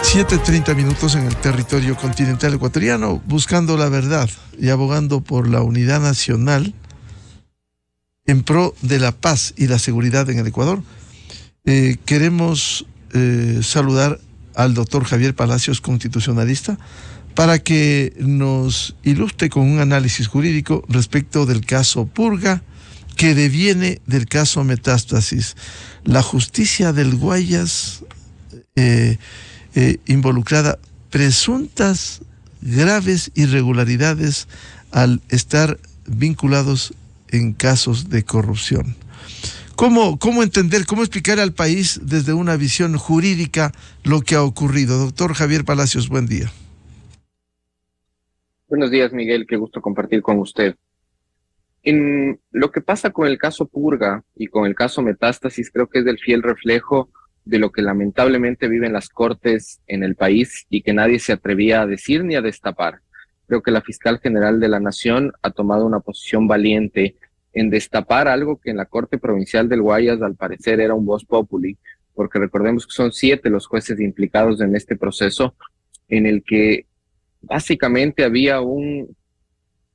7:30 en el territorio continental ecuatoriano, buscando la verdad y abogando por la unidad nacional en pro de la paz y la seguridad en el Ecuador. Queremos saludar al doctor Javier Palacios, constitucionalista, para que nos ilustre con un análisis jurídico respecto del caso Purga, que deviene del caso Metástasis. La justicia del Guayas involucrada presuntas graves irregularidades al estar vinculados en casos de corrupción. ¿Cómo entender, cómo explicar al país desde una visión jurídica lo que ha ocurrido? Doctor Javier Palacios, buen día. Buenos días, Miguel, qué gusto compartir con usted. En lo que pasa con el caso Purga y con el caso Metástasis, creo que es el fiel reflejo de lo que lamentablemente viven las cortes en el país y que nadie se atrevía a decir ni a destapar. Creo que la fiscal general de la Nación ha tomado una posición valiente en destapar algo que en la Corte Provincial del Guayas al parecer era un vox populi, porque recordemos que son 7 los jueces implicados en este proceso, en el que básicamente había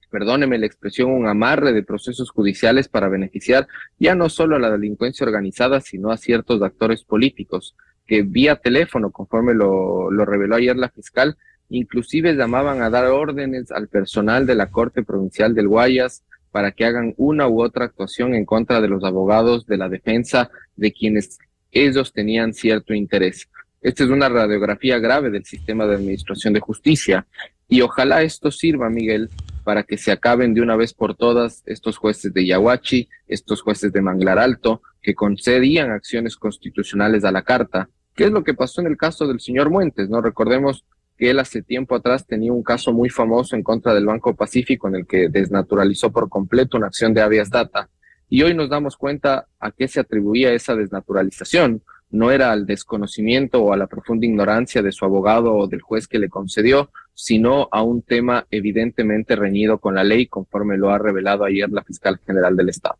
perdóneme la expresión, un amarre de procesos judiciales para beneficiar ya no solo a la delincuencia organizada, sino a ciertos actores políticos que vía teléfono, conforme lo reveló ayer la fiscal, inclusive llamaban a dar órdenes al personal de la Corte Provincial del Guayas para que hagan una u otra actuación en contra de los abogados de la defensa de quienes ellos tenían cierto interés. Esta es una radiografía grave del sistema de administración de justicia y ojalá esto sirva, Miguel, para que se acaben de una vez por todas estos jueces de Yaguachi, estos jueces de Manglar Alto, que concedían acciones constitucionales a la carta. ¿Qué es lo que pasó en el caso del señor Muentes? ¿No? Recordemos que él hace tiempo atrás tenía un caso muy famoso en contra del Banco Pacífico en el que desnaturalizó por completo una acción de habeas data. Y hoy nos damos cuenta a qué se atribuía esa desnaturalización. No era al desconocimiento o a la profunda ignorancia de su abogado o del juez que le concedió, sino a un tema evidentemente reñido con la ley, conforme lo ha revelado ayer la fiscal general del Estado.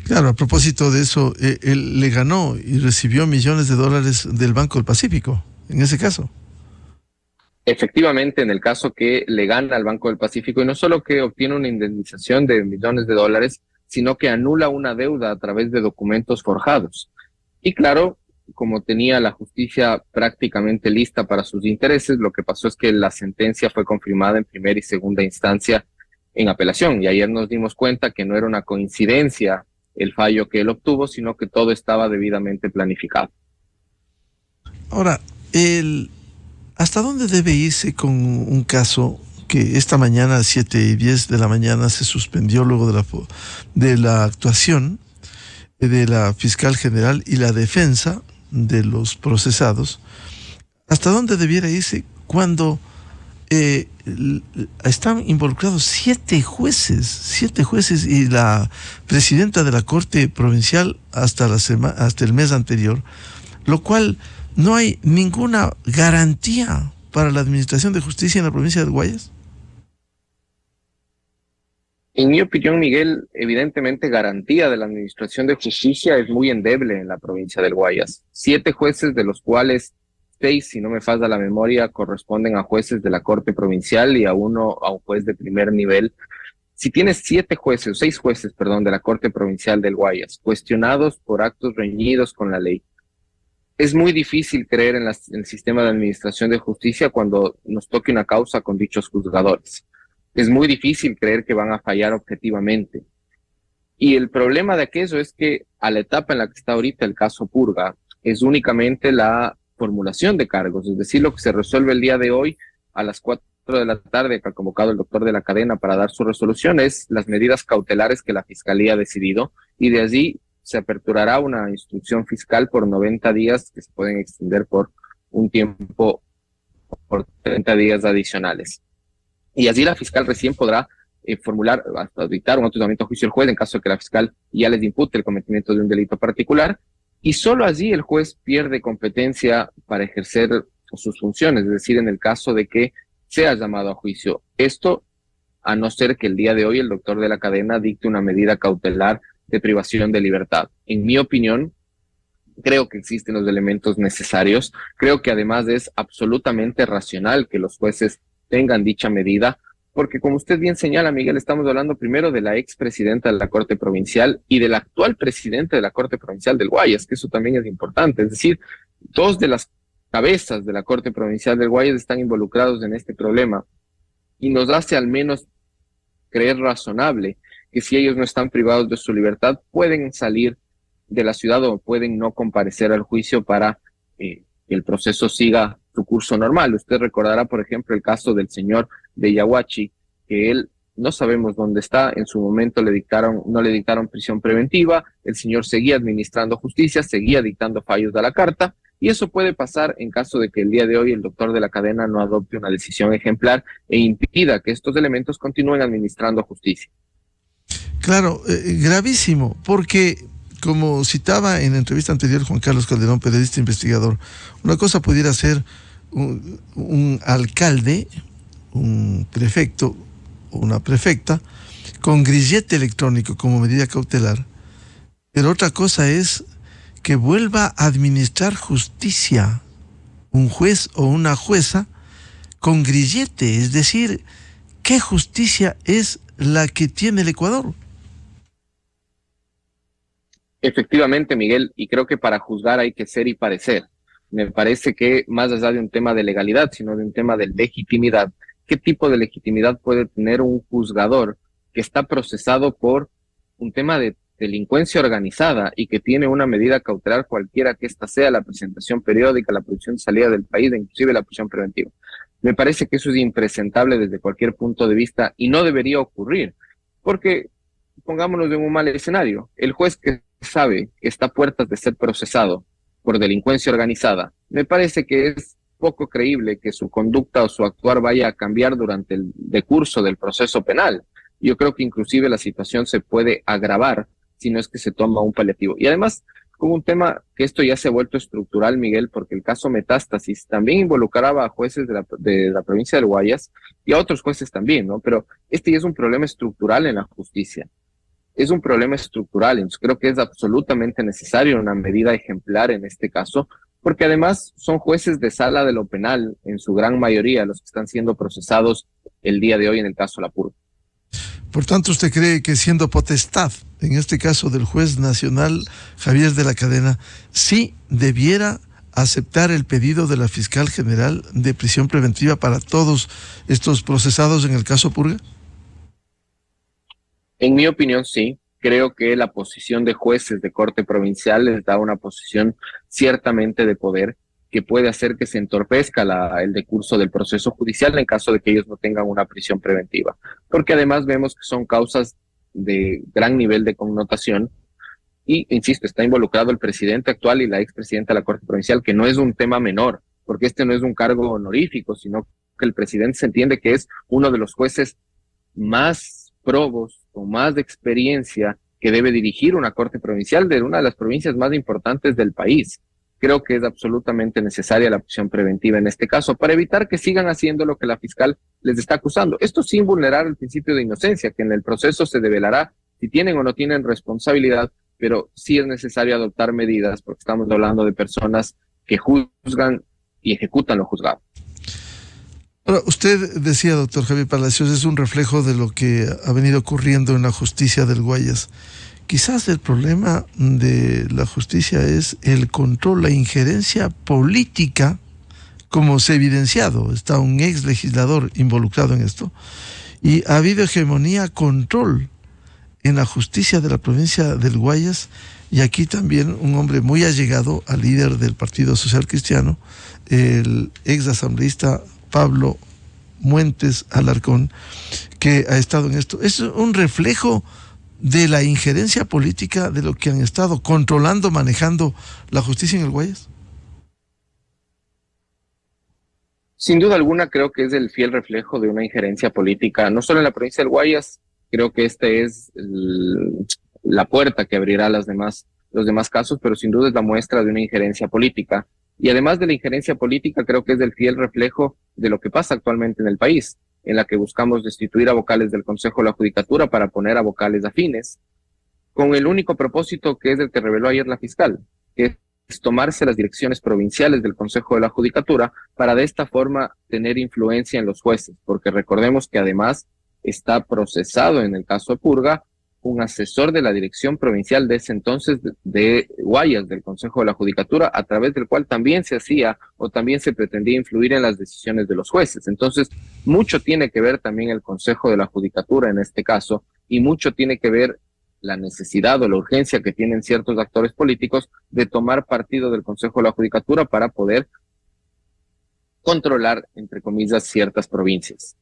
Claro, a propósito de eso, él le ganó y recibió millones de dólares del Banco del Pacífico, en ese caso. Efectivamente, en el caso que le gana al Banco del Pacífico, y no solo que obtiene una indemnización de millones de dólares, sino que anula una deuda a través de documentos forjados. Y claro, como tenía la justicia prácticamente lista para sus intereses, lo que pasó es que la sentencia fue confirmada en primera y segunda instancia en apelación. Y ayer nos dimos cuenta que no era una coincidencia el fallo que él obtuvo, sino que todo estaba debidamente planificado. Ahora, ¿hasta dónde debe irse con un caso que esta mañana a 7:10 de la mañana se suspendió luego de la actuación de la fiscal general y la defensa de los procesados? ¿Hasta dónde debiera irse cuando están involucrados 7 jueces y la presidenta de la Corte Provincial hasta el mes anterior, lo cual no hay ninguna garantía para la administración de justicia en la provincia del Guayas? En mi opinión, Miguel, evidentemente garantía de la administración de justicia es muy endeble en la provincia del Guayas. 7 jueces, de los cuales 6, si no me falla la memoria, corresponden a jueces de la Corte Provincial y a un juez de primer nivel. Si tienes 6 jueces, de la Corte Provincial del Guayas, cuestionados por actos reñidos con la ley, es muy difícil creer en el sistema de administración de justicia cuando nos toque una causa con dichos juzgadores. Es muy difícil creer que van a fallar objetivamente. Y el problema de aquello es que a la etapa en la que está ahorita el caso Purga es únicamente la formulación de cargos, es decir, lo que se resuelve el día de hoy a las 4 de la tarde, que ha convocado el doctor de la cadena para dar su resolución, es las medidas cautelares que la Fiscalía ha decidido, y de allí se aperturará una instrucción fiscal por 90 días que se pueden extender por un tiempo, por 30 días adicionales. Y así la fiscal recién podrá formular, hasta dictar un autorizamiento a juicio al juez en caso de que la fiscal ya les impute el cometimiento de un delito particular, y solo allí el juez pierde competencia para ejercer sus funciones, es decir, en el caso de que sea llamado a juicio. Esto a no ser que el día de hoy el doctor de la cadena dicte una medida cautelar de privación de libertad. En mi opinión, Creo que existen los elementos necesarios. Creo que además es absolutamente racional que los jueces tengan dicha medida, porque como usted bien señala, Miguel, estamos hablando primero de la expresidenta de la Corte Provincial y del actual presidente de la Corte Provincial del Guayas, que eso también es importante. Es decir, dos de las cabezas de la Corte Provincial del Guayas están involucrados en este problema y nos hace al menos creer razonable que si ellos no están privados de su libertad, pueden salir de la ciudad o pueden no comparecer al juicio para que el proceso siga su curso normal. Usted recordará, por ejemplo, el caso del señor de Yaguachi, que él no sabemos dónde está, en su momento no le dictaron prisión preventiva, el señor seguía administrando justicia, seguía dictando fallos de la carta, y eso puede pasar en caso de que el día de hoy el doctor de la cadena no adopte una decisión ejemplar e impida que estos elementos continúen administrando justicia. Claro, gravísimo, porque como citaba en la entrevista anterior Juan Carlos Calderón, periodista investigador, una cosa pudiera ser un alcalde, un prefecto o una prefecta con grillete electrónico como medida cautelar, pero otra cosa es que vuelva a administrar justicia un juez o una jueza con grillete, es decir, ¿qué justicia es la que tiene el Ecuador? Efectivamente, Miguel, y creo que para juzgar hay que ser y parecer. Me parece que más allá de un tema de legalidad, sino de un tema de legitimidad, ¿qué tipo de legitimidad puede tener un juzgador que está procesado por un tema de delincuencia organizada y que tiene una medida cautelar cualquiera que ésta sea, la presentación periódica, la prohibición de salida del país, inclusive la prisión preventiva? Me parece que eso es impresentable desde cualquier punto de vista y no debería ocurrir, porque pongámonos en un mal escenario, el juez que sabe que está a puertas de ser procesado por delincuencia organizada, me parece que es poco creíble que su conducta o su actuar vaya a cambiar durante el decurso del proceso penal. Yo creo que inclusive la situación se puede agravar si no es que se toma un paliativo. Y además, con un tema que esto ya se ha vuelto estructural, Miguel, porque el caso Metástasis también involucraba a jueces de la provincia del Guayas y a otros jueces también, ¿no? Pero este ya es un problema estructural en la justicia. Es un problema estructural, entonces creo que es absolutamente necesario una medida ejemplar en este caso, porque además son jueces de sala de lo penal, en su gran mayoría, los que están siendo procesados el día de hoy en el caso La Purga. Por tanto, ¿usted cree que siendo potestad, en este caso del juez nacional Javier de la Cadena, sí debiera aceptar el pedido de la fiscal general de prisión preventiva para todos estos procesados en el caso Purga? En mi opinión, sí. Creo que la posición de jueces de corte provincial les da una posición ciertamente de poder que puede hacer que se entorpezca el decurso del proceso judicial en caso de que ellos no tengan una prisión preventiva. Porque además vemos que son causas de gran nivel de connotación y, insisto, está involucrado el presidente actual y la expresidenta de la Corte Provincial, que no es un tema menor, porque este no es un cargo honorífico, sino que el presidente se entiende que es uno de los jueces más probos, con más experiencia, que debe dirigir una corte provincial de una de las provincias más importantes del país. Creo que es absolutamente necesaria la prisión preventiva en este caso para evitar que sigan haciendo lo que la fiscal les está acusando. Esto sin vulnerar el principio de inocencia, que en el proceso se develará si tienen o no tienen responsabilidad, pero sí es necesario adoptar medidas porque estamos hablando de personas que juzgan y ejecutan lo juzgado. Ahora, usted decía, doctor Javier Palacios, es un reflejo de lo que ha venido ocurriendo en la justicia del Guayas. Quizás el problema de la justicia es el control, la injerencia política, como se ha evidenciado. Está un ex legislador involucrado en esto. Y ha habido hegemonía, control en la justicia de la provincia del Guayas. Y aquí también un hombre muy allegado al líder del Partido Social Cristiano, el ex asambleísta Pablo Muentes Alarcón, que ha estado en esto. Es un reflejo de la injerencia política de lo que han estado controlando, manejando la justicia en el Guayas. Sin duda alguna creo que es el fiel reflejo de una injerencia política, no solo en la provincia del Guayas. Creo que este es la puerta que abrirá los demás casos, pero sin duda es la muestra de una injerencia política. Y además de la injerencia política, creo que es el fiel reflejo de lo que pasa actualmente en el país, en la que buscamos destituir a vocales del Consejo de la Judicatura para poner a vocales afines, con el único propósito que es el que reveló ayer la fiscal, que tomarse las direcciones provinciales del Consejo de la Judicatura para de esta forma tener influencia en los jueces, porque recordemos que además está procesado en el caso de Purga un asesor de la dirección provincial de ese entonces de Guayas, del Consejo de la Judicatura, a través del cual también se hacía o también se pretendía influir en las decisiones de los jueces. Entonces, mucho tiene que ver también el Consejo de la Judicatura en este caso, y mucho tiene que ver la necesidad o la urgencia que tienen ciertos actores políticos de tomar partido del Consejo de la Judicatura para poder controlar, entre comillas, ciertas provincias.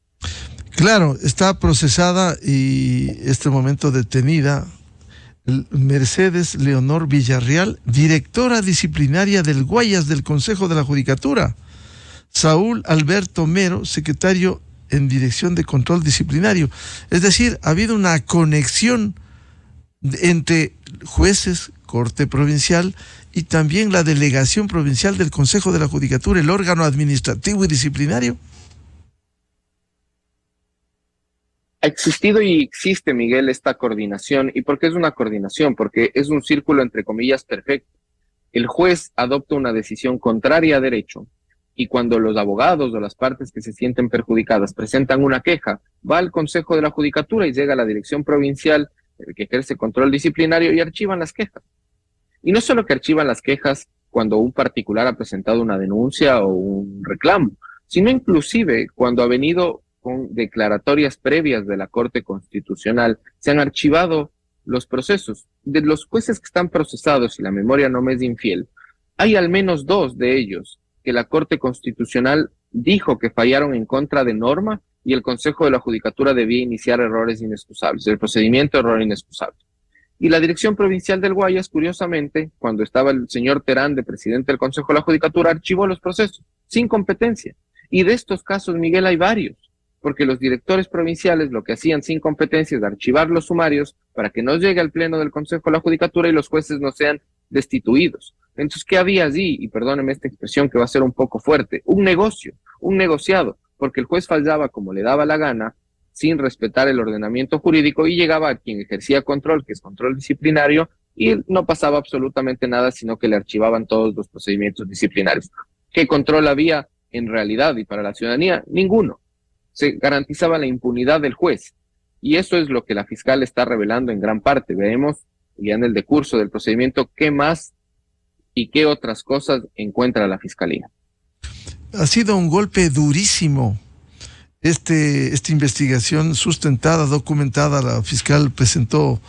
Claro, está procesada y este momento detenida Mercedes Leonor Villarreal, directora disciplinaria del Guayas del Consejo de la Judicatura. Saúl Alberto Mero, secretario en Dirección de Control Disciplinario. Es decir, ha habido una conexión entre jueces, Corte Provincial y también la Delegación Provincial del Consejo de la Judicatura, el órgano administrativo y disciplinario. Ha existido y existe, Miguel, esta coordinación. ¿Y por qué es una coordinación? Porque es un círculo, entre comillas, perfecto. El juez adopta una decisión contraria a derecho y cuando los abogados o las partes que se sienten perjudicadas presentan una queja, va al Consejo de la Judicatura y llega a la Dirección Provincial que ejerce control disciplinario y archivan las quejas. Y no solo que archivan las quejas cuando un particular ha presentado una denuncia o un reclamo, sino inclusive cuando ha venido con declaratorias previas de la Corte Constitucional, se han archivado los procesos. De los jueces que están procesados, si la memoria no me es infiel, hay al menos 2 de ellos que la Corte Constitucional dijo que fallaron en contra de norma y el Consejo de la Judicatura debía iniciar errores inexcusables, el procedimiento error inexcusable. Y la Dirección Provincial del Guayas, curiosamente, cuando estaba el señor Terán de presidente del Consejo de la Judicatura, archivó los procesos sin competencia. Y de estos casos, Miguel, hay varios, porque los directores provinciales lo que hacían sin competencia es archivar los sumarios para que no llegue al pleno del Consejo de la Judicatura y los jueces no sean destituidos. Entonces, ¿qué había allí? Y perdóneme esta expresión que va a ser un poco fuerte, un negocio, un negociado, porque el juez fallaba como le daba la gana, sin respetar el ordenamiento jurídico y llegaba a quien ejercía control, que es control disciplinario, y no pasaba absolutamente nada, sino que le archivaban todos los procedimientos disciplinarios. ¿Qué control había en realidad y para la ciudadanía? Ninguno. Se garantizaba la impunidad del juez. Y eso es lo que la fiscal está revelando en gran parte. Veremos ya en el decurso del procedimiento qué más y qué otras cosas encuentra la fiscalía. Ha sido un golpe durísimo. Esta investigación sustentada, documentada, la fiscal presentó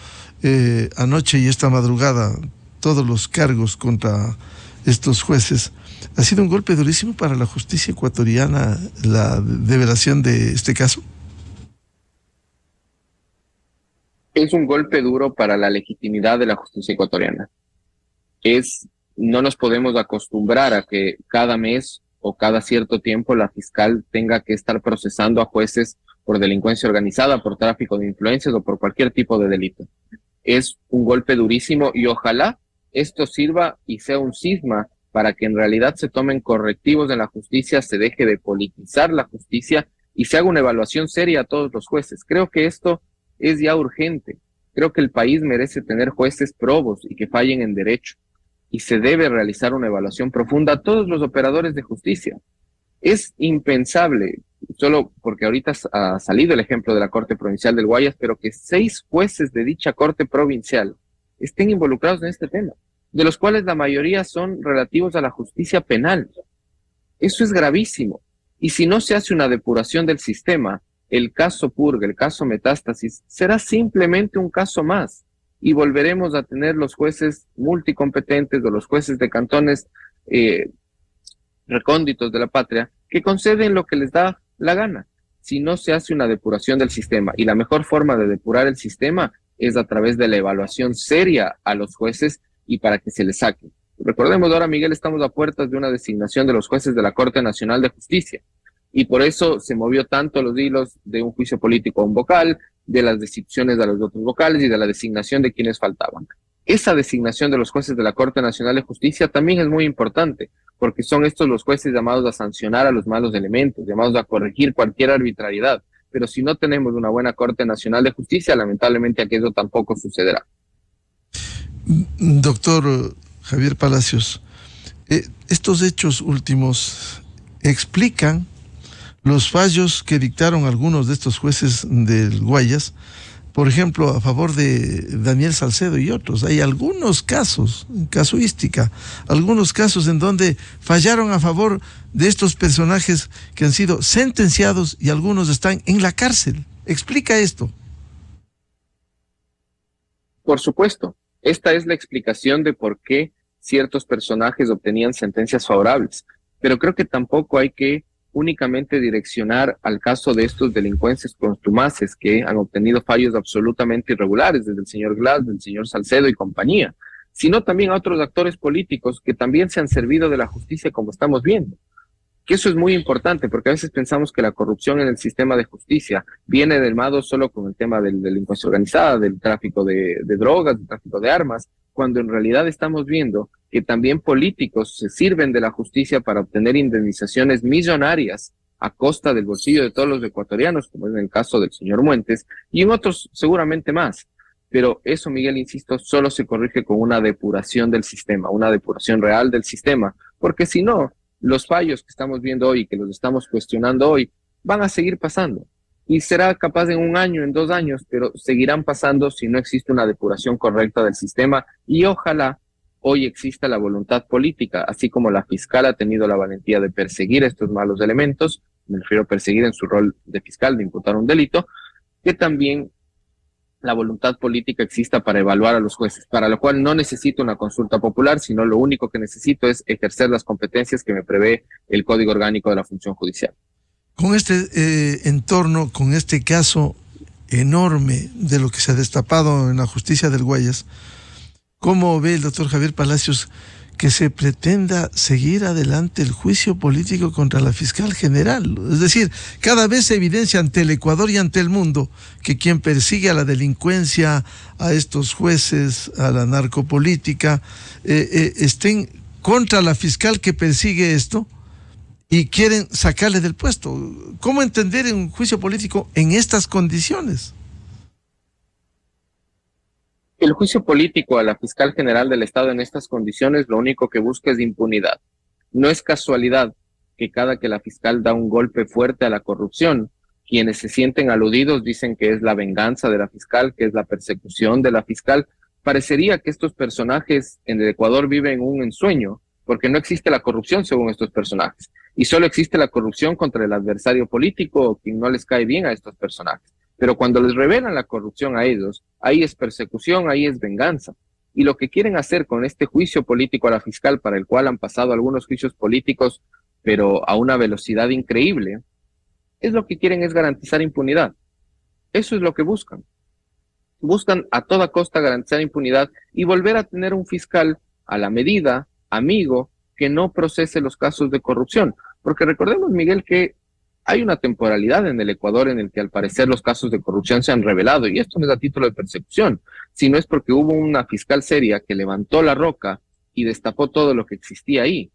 anoche y esta madrugada todos los cargos contra estos jueces. ¿Ha sido un golpe durísimo para la justicia ecuatoriana la develación de este caso? Es un golpe duro para la legitimidad de la justicia ecuatoriana. No nos podemos acostumbrar a que cada mes o cada cierto tiempo la fiscal tenga que estar procesando a jueces por delincuencia organizada, por tráfico de influencias o por cualquier tipo de delito. Es un golpe durísimo y ojalá esto sirva y sea un cisma para que en realidad se tomen correctivos en la justicia, se deje de politizar la justicia y se haga una evaluación seria a todos los jueces. Creo que esto es ya urgente. Creo que el país merece tener jueces probos y que fallen en derecho. Y se debe realizar una evaluación profunda a todos los operadores de justicia. Es impensable, solo porque ahorita ha salido el ejemplo de la Corte Provincial del Guayas, pero que 6 jueces de dicha Corte Provincial estén involucrados en este tema, de los cuales la mayoría son relativos a la justicia penal. Eso es gravísimo. Y si no se hace una depuración del sistema, el caso Purga, el caso Metástasis, será simplemente un caso más. Y volveremos a tener los jueces multicompetentes o los jueces de cantones recónditos de la patria que conceden lo que les da la gana. Si no se hace una depuración del sistema, y la mejor forma de depurar el sistema es a través de la evaluación seria a los jueces y para que se les saque. Recordemos ahora, Miguel, estamos a puertas de una designación de los jueces de la Corte Nacional de Justicia. Y por eso se movió tanto los hilos de un juicio político a un vocal, de las destituciones de los otros vocales y de la designación de quienes faltaban. Esa designación de los jueces de la Corte Nacional de Justicia también es muy importante, porque son estos los jueces llamados a sancionar a los malos elementos, llamados a corregir cualquier arbitrariedad. Pero si no tenemos una buena Corte Nacional de Justicia, lamentablemente aquello tampoco sucederá. Doctor Javier Palacios, Estos hechos últimos explican los fallos que dictaron algunos de estos jueces del Guayas, por ejemplo, a favor de Daniel Salcedo y otros. Hay algunos casos, casuística, algunos casos en donde fallaron a favor de estos personajes que han sido sentenciados y algunos están en la cárcel. Explica esto. Por supuesto, esta es la explicación de por qué ciertos personajes obtenían sentencias favorables, pero creo que tampoco hay que únicamente direccionar al caso de estos delincuentes contumaces que han obtenido fallos absolutamente irregulares, desde el señor Glass, del señor Salcedo y compañía, sino también a otros actores políticos que también se han servido de la justicia, como estamos viendo. Que eso es muy importante, porque a veces pensamos que la corrupción en el sistema de justicia viene del mano solo con el tema de la delincuencia organizada, del tráfico de drogas, del tráfico de armas, cuando en realidad estamos viendo que también políticos se sirven de la justicia para obtener indemnizaciones millonarias a costa del bolsillo de todos los ecuatorianos, como es en el caso del señor Muentes, y en otros seguramente más. Pero eso, Miguel, insisto, solo se corrige con una depuración del sistema, una depuración real del sistema, porque si no, los fallos que estamos viendo hoy, que los estamos cuestionando hoy, van a seguir pasando. Y será capaz en 1 año, en 2 años, pero seguirán pasando si no existe una depuración correcta del sistema. Y ojalá hoy exista la voluntad política, así como la fiscal ha tenido la valentía de perseguir estos malos elementos, me refiero a perseguir en su rol de fiscal, de imputar un delito, que también la voluntad política exista para evaluar a los jueces, para lo cual no necesito una consulta popular, sino lo único que necesito es ejercer las competencias que me prevé el Código Orgánico de la Función Judicial. Con este entorno, con este caso enorme de lo que se ha destapado en la justicia del Guayas, ¿cómo ve el doctor Javier Palacios que se pretenda seguir adelante el juicio político contra la fiscal general? Es decir, cada vez se evidencia ante el Ecuador y ante el mundo que quien persigue a la delincuencia, a estos jueces, a la narcopolítica, estén contra la fiscal que persigue esto y quieren sacarle del puesto. ¿Cómo entender un juicio político en estas condiciones? El juicio político a la fiscal general del Estado en estas condiciones lo único que busca es impunidad. No es casualidad que cada que la fiscal da un golpe fuerte a la corrupción, quienes se sienten aludidos dicen que es la venganza de la fiscal, que es la persecución de la fiscal. Parecería que estos personajes en el Ecuador viven un ensueño, porque no existe la corrupción según estos personajes, y solo existe la corrupción contra el adversario político o quien no les cae bien a estos personajes. Pero cuando les revelan la corrupción a ellos, ahí es persecución, ahí es venganza. Y lo que quieren hacer con este juicio político a la fiscal, para el cual han pasado algunos juicios políticos, pero a una velocidad increíble, es lo que quieren es garantizar impunidad. Eso es lo que buscan. Buscan a toda costa garantizar impunidad y volver a tener un fiscal a la medida, amigo, que no procese los casos de corrupción. Porque recordemos, Miguel, que hay una temporalidad en el Ecuador en el que al parecer los casos de corrupción se han revelado, y esto no es a título de persecución, sino es porque hubo una fiscal seria que levantó la roca y destapó todo lo que existía ahí.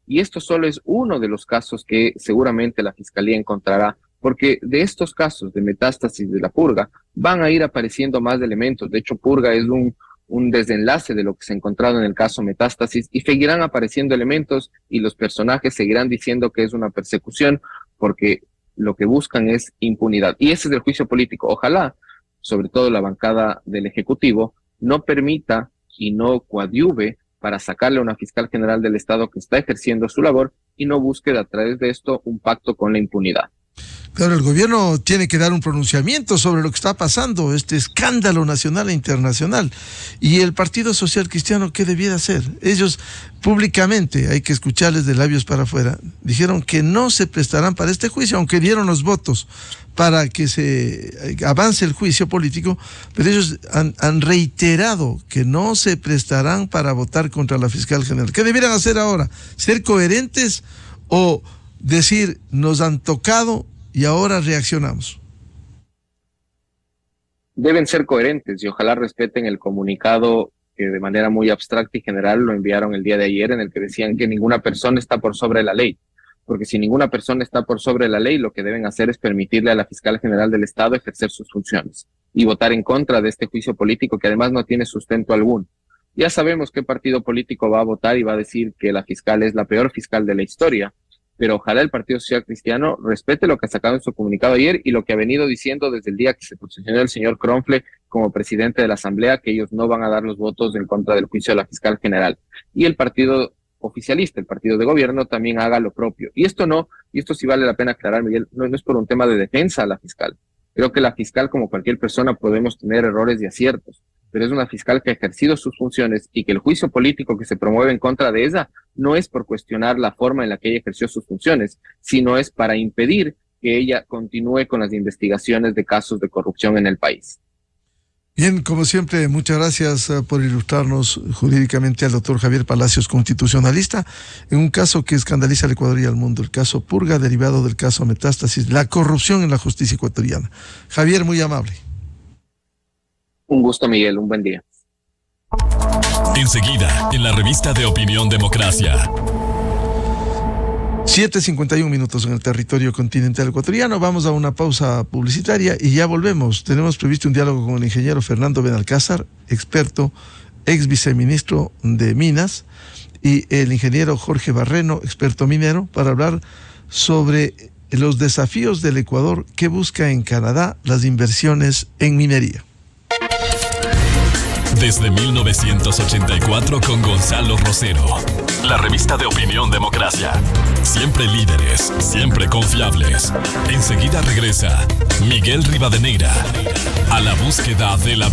Y esto solo es uno de los casos que seguramente la Fiscalía encontrará, porque de estos casos de Metástasis de la Purga van a ir apareciendo más elementos. De hecho, Purga es un desenlace de lo que se ha encontrado en el caso Metástasis, y seguirán apareciendo elementos y los personajes seguirán diciendo que es una persecución, porque lo que buscan es impunidad. Y ese es el juicio político. Ojalá, sobre todo la bancada del Ejecutivo, no permita y no coadyuve para sacarle a una fiscal general del Estado que está ejerciendo su labor y no busque a través de esto un pacto con la impunidad. Pero el gobierno tiene que dar un pronunciamiento sobre lo que está pasando, este escándalo nacional e internacional. Y el Partido Social Cristiano, ¿qué debiera hacer? Ellos públicamente, hay que escucharles de labios para afuera, dijeron que no se prestarán para este juicio, aunque dieron los votos para que se avance el juicio político, pero ellos han reiterado que no se prestarán para votar contra la fiscal general. ¿Qué debieran hacer ahora? ¿Ser coherentes o decir nos han tocado y ahora reaccionamos? Deben ser coherentes y ojalá respeten el comunicado que de manera muy abstracta y general lo enviaron el día de ayer, en el que decían que ninguna persona está por sobre la ley. Porque si ninguna persona está por sobre la ley, lo que deben hacer es permitirle a la fiscal general del Estado ejercer sus funciones y votar en contra de este juicio político que además no tiene sustento alguno. Ya sabemos qué partido político va a votar y va a decir que la fiscal es la peor fiscal de la historia, pero ojalá el Partido Social Cristiano respete lo que ha sacado en su comunicado ayer y lo que ha venido diciendo desde el día que se posicionó el señor Kronfle como presidente de la Asamblea, que ellos no van a dar los votos en contra del juicio de la fiscal general. Y el partido oficialista, el partido de gobierno, también haga lo propio. Y esto sí vale la pena aclarar, Miguel, no es por un tema de defensa a la fiscal. Creo que la fiscal, como cualquier persona, podemos tener errores y aciertos, pero es una fiscal que ha ejercido sus funciones y que el juicio político que se promueve en contra de ella no es por cuestionar la forma en la que ella ejerció sus funciones, sino es para impedir que ella continúe con las investigaciones de casos de corrupción en el país. Bien, como siempre, muchas gracias por ilustrarnos jurídicamente al doctor Javier Palacios, constitucionalista, en un caso que escandaliza al Ecuador y al mundo, el caso Purga, derivado del caso Metástasis, la corrupción en la justicia ecuatoriana. Javier, muy amable. Un gusto, Miguel, un buen día. Enseguida, en la revista de Opinión Democracia. 7:51 minutos en el territorio continental ecuatoriano. Vamos a una pausa publicitaria y ya volvemos. Tenemos previsto un diálogo con el ingeniero Fernando Benalcázar, experto, ex viceministro de Minas, y el ingeniero Jorge Barreno, experto minero, para hablar sobre los desafíos del Ecuador que busca en Canadá las inversiones en minería. Desde 1984 con Gonzalo Rosero. La revista de Opinión Democracia. Siempre líderes, siempre confiables. Enseguida regresa Miguel Rivadeneira a la búsqueda de la